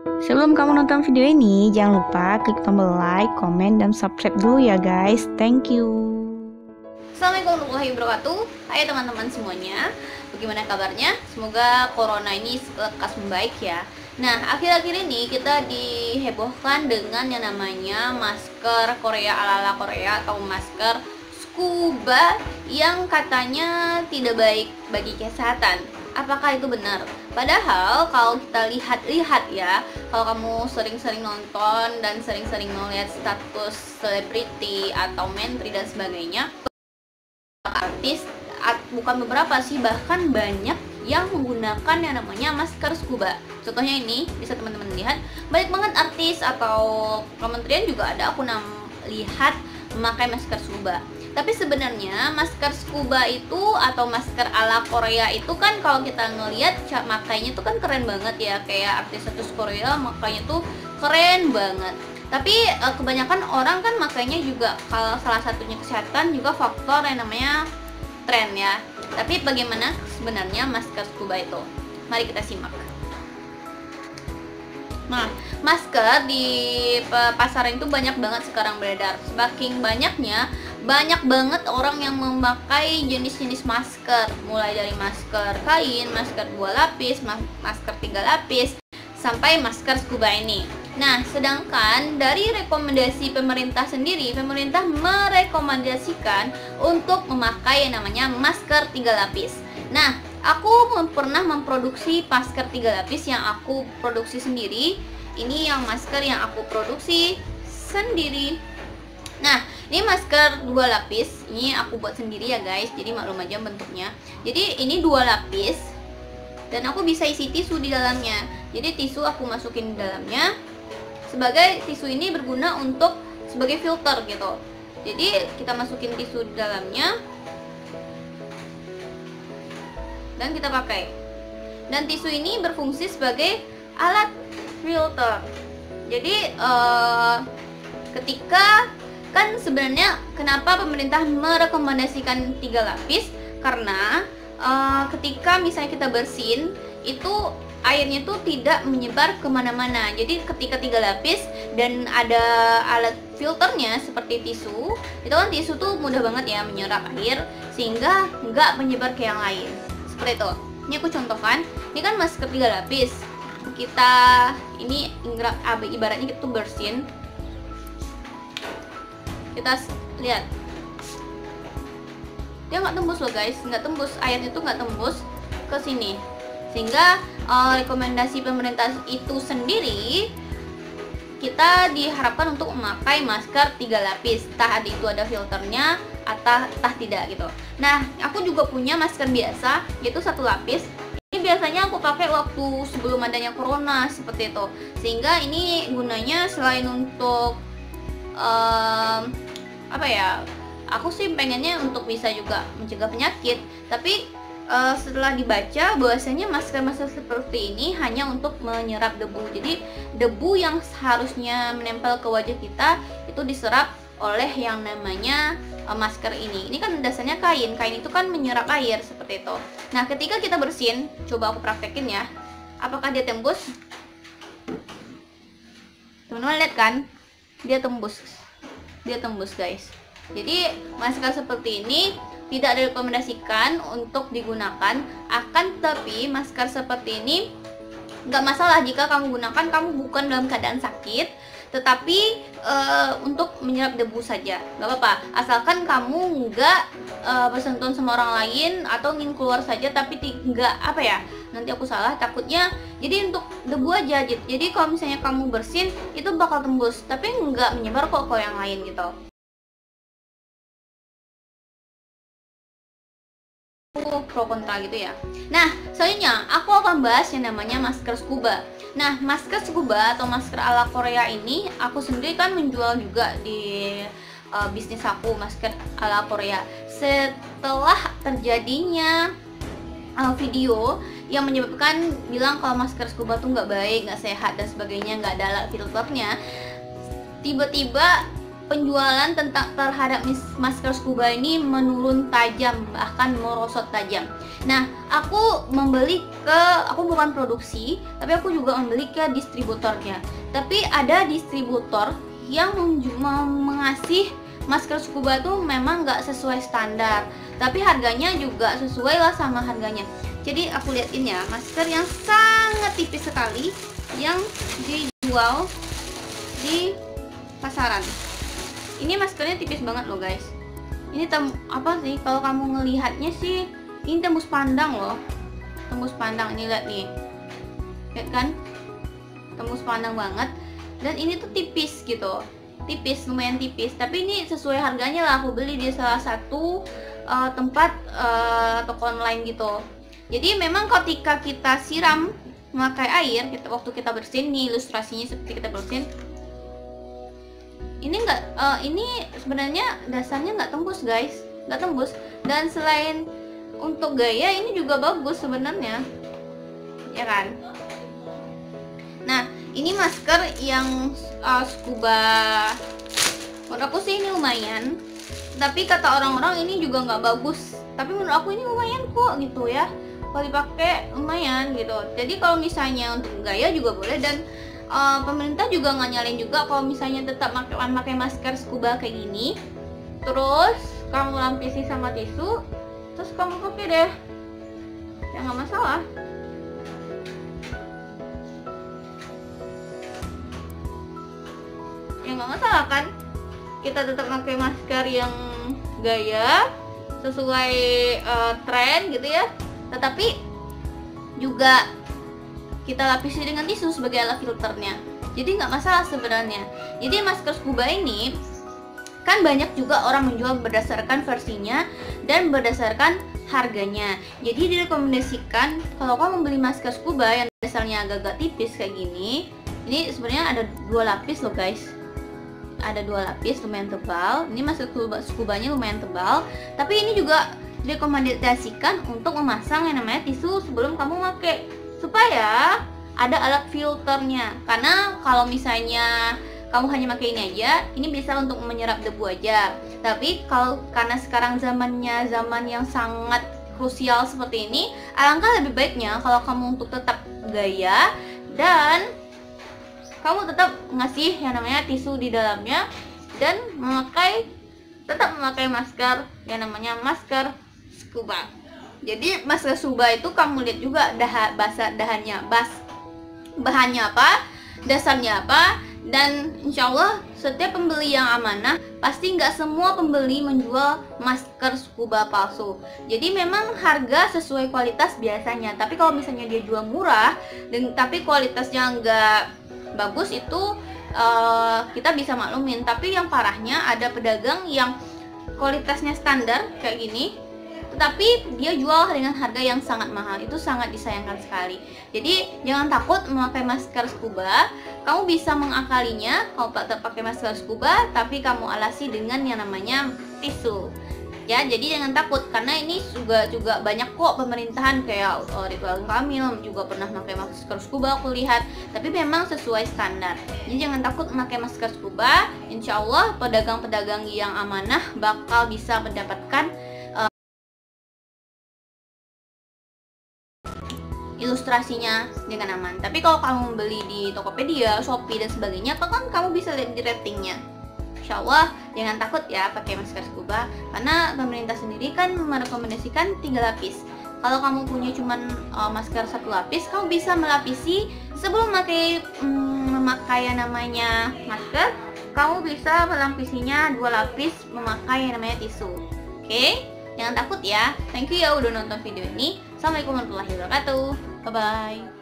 Sebelum kamu nonton video ini, jangan lupa klik tombol like, komen, dan subscribe dulu ya guys. Thank you. Assalamualaikum warahmatullahi wabarakatuh. Hai teman-teman semuanya, bagaimana kabarnya? Semoga corona ini lekas membaik ya. Nah, akhir-akhir ini kita dihebohkan dengan yang namanya masker Korea ala-ala Korea atau masker scuba yang katanya tidak baik bagi kesehatan. Apakah itu benar? Padahal kalau kita lihat ya, kalau kamu sering-sering nonton dan sering-sering melihat status selebriti atau menteri dan sebagainya, artis, bukan beberapa sih, bahkan banyak yang menggunakan yang namanya masker scuba. Contohnya ini bisa teman-teman lihat, banyak banget artis atau kementerian juga ada aku lihat memakai masker scuba. Tapi sebenarnya masker scuba itu atau masker ala Korea itu kan kalau kita ngelihat makainya tuh kan keren banget ya, kayak artis Korea makanya tuh keren banget. Tapi kebanyakan orang kan makanya juga kalau salah satunya kesehatan, juga faktor yang namanya tren ya. Tapi bagaimana sebenarnya masker scuba itu? Mari kita simak. Nah, masker di pasaran itu banyak banget sekarang beredar. Saking banyaknya, banyak banget orang yang memakai jenis-jenis masker, mulai dari masker kain, masker 2 lapis, masker 3 lapis, sampai masker scuba ini. Nah, sedangkan dari rekomendasi pemerintah sendiri, pemerintah merekomendasikan untuk memakai yang namanya masker 3 lapis. Nah, aku pernah memproduksi masker 3 lapis yang aku produksi sendiri. Ini yang masker yang aku produksi sendiri. Nah, ini masker 2 lapis. Ini aku buat sendiri ya guys. Jadi maklum aja bentuknya. Jadi ini 2 lapis. Dan aku bisa isi tisu di dalamnya. Jadi tisu aku masukin di dalamnya. Sebagai tisu ini berguna untuk sebagai filter gitu. Jadi kita masukin tisu di dalamnya dan kita pakai. Dan tisu ini berfungsi sebagai alat filter. Jadi ketika kan sebenarnya kenapa pemerintah merekomendasikan 3 lapis, karena ketika misalnya kita bersin itu airnya tuh tidak menyebar kemana-mana. Jadi ketika 3 lapis dan ada alat filternya seperti tisu, itu kan tisu tuh mudah banget ya menyerap air sehingga nggak menyebar ke yang lain. Seperti itu. Ini aku contohkan. Ini kan masker 3 lapis. Kita ini ibaratnya kita tuh bersin. Kita lihat. Dia nggak tembus loh guys, nggak tembus, airnya tuh nggak tembus ke sini. Sehingga rekomendasi pemerintah itu sendiri, kita diharapkan untuk memakai masker 3 lapis, entah itu ada filternya atau entah tidak gitu. Nah, aku juga punya masker biasa, yaitu 1 lapis. Ini biasanya aku pakai waktu sebelum adanya corona seperti itu. Sehingga ini gunanya selain untuk apa ya? Aku sih pengennya untuk bisa juga mencegah penyakit, tapi setelah dibaca bahwasanya masker-masker seperti ini hanya untuk menyerap debu. Jadi debu yang seharusnya menempel ke wajah kita itu diserap oleh yang namanya masker ini. Ini kan dasarnya kain. Kain itu kan menyerap air seperti itu. Nah, ketika kita bersin, coba aku praktekin ya. Apakah dia tembus? Teman-teman lihat kan? Dia tembus. Dia tembus, guys. Jadi masker seperti ini tidak direkomendasikan untuk digunakan. Akan tapi masker seperti ini nggak masalah jika kamu gunakan, kamu bukan dalam keadaan sakit, tetapi untuk menyerap debu saja, nggak apa-apa. Asalkan kamu nggak bersentuhan sama orang lain atau ingin keluar saja, tapi nggak apa ya, nanti aku salah takutnya. Jadi untuk debu aja. Jadi kalau misalnya kamu bersin itu bakal tembus, tapi nggak menyebar kok ke yang lain gitu. Pro kontra gitu ya. Nah, selanjutnya aku akan bahas yang namanya masker scuba. Nah, masker scuba atau masker ala Korea ini aku sendiri kan menjual juga di bisnis aku, masker ala Korea. Setelah terjadinya video yang menyebabkan bilang kalau masker scuba tuh nggak baik, nggak sehat dan sebagainya, nggak ada alat filternya, tiba-tiba penjualan terhadap masker scuba ini menurun tajam, bahkan merosot tajam. Nah, aku bukan produksi, tapi aku juga membeli ke distributornya. Tapi ada distributor yang mengasih masker scuba itu memang nggak sesuai standar, tapi harganya juga sesuai lah sama harganya. Jadi aku liatin ya, masker yang sangat tipis sekali yang dijual di pasaran. Ini maskernya tipis banget loh guys. Ini apa sih, kalau kamu ngelihatnya sih ini tembus pandang loh, tembus pandang. Ini lihat nih, lihat kan, tembus pandang banget. Dan ini tuh tipis gitu, tipis, lumayan tipis. Tapi ini sesuai harganya lah, aku beli di salah satu tempat toko online gitu. Jadi memang ketika kita siram memakai air, waktu kita bersihin, nih ilustrasinya seperti kita bersihin. Ini ini sebenarnya dasarnya nggak tembus guys, nggak tembus. Dan selain untuk gaya, ini juga bagus sebenarnya, ya kan? Nah, ini masker yang scuba, menurut aku sih ini lumayan. Tapi kata orang-orang ini juga nggak bagus. Tapi menurut aku ini lumayan kok gitu ya. Kalau dipakai lumayan gitu. Jadi kalau misalnya untuk gaya juga boleh, dan pemerintah juga nggak nyalain juga kalau misalnya tetap pakai masker scuba kayak gini, terus kamu lapisi sama tisu, terus kamu pakai deh, ya nggak masalah. Ya nggak masalah kan, kita tetap pakai masker yang gaya sesuai tren gitu ya, tetapi juga kita lapisi dengan tisu sebagai alat filternya. Jadi nggak masalah sebenarnya. Jadi masker scuba ini kan banyak juga orang menjual berdasarkan versinya dan berdasarkan harganya. Jadi direkomendasikan kalau kamu beli masker scuba yang dasarnya agak-agak tipis kayak gini, ini sebenarnya ada 2 lapis loh guys. Ada 2 lapis, lumayan tebal. Ini masker scubanya lumayan tebal. Tapi ini juga direkomendasikan untuk memasang yang namanya tisu sebelum kamu pakai, supaya ada alat filternya. Karena kalau misalnya kamu hanya pakai ini aja, ini bisa untuk menyerap debu aja. Tapi karena sekarang zaman yang sangat krusial seperti ini, alangkah lebih baiknya kalau kamu untuk tetap gaya dan kamu tetap ngasih yang namanya tisu di dalamnya dan tetap memakai masker yang namanya masker scuba. Jadi masker scuba itu kamu lihat juga bahannya apa, dasarnya apa, dan insya Allah setiap pembeli yang amanah, pasti nggak semua pembeli menjual masker scuba palsu. Jadi memang harga sesuai kualitas biasanya, tapi kalau misalnya dia jual murah tapi kualitasnya nggak bagus, itu kita bisa maklumin. Tapi yang parahnya ada pedagang yang kualitasnya standar kayak gini, tetapi dia jual dengan harga yang sangat mahal. Itu sangat disayangkan sekali. Jadi jangan takut memakai masker scuba. Kamu bisa mengakalinya. Kamu tetap pakai masker scuba, tapi kamu alasi dengan yang namanya tisu. Ya, jadi jangan takut, karena ini juga banyak kok pemerintahan kayak Ridwan Kamil juga pernah memakai masker scuba aku lihat. Tapi memang sesuai standar. Jadi jangan takut memakai masker scuba. Insya Allah pedagang-pedagang yang amanah bakal bisa mendapatkan ilustrasinya dengan aman. Tapi kalau kamu beli di Tokopedia, Shopee dan sebagainya, kan kamu bisa lihat di ratingnya. Insya Allah jangan takut ya pakai masker scuba, karena pemerintah sendiri kan merekomendasikan 3 lapis. Kalau kamu punya cuman masker 1 lapis, kamu bisa melapisi sebelum memakai yang namanya masker. Kamu bisa melapisinya 2 lapis memakai yang namanya tisu. Oke? Jangan takut ya. Thank you ya udah nonton video ini. Assalamualaikum warahmatullahi wabarakatuh. Bye bye.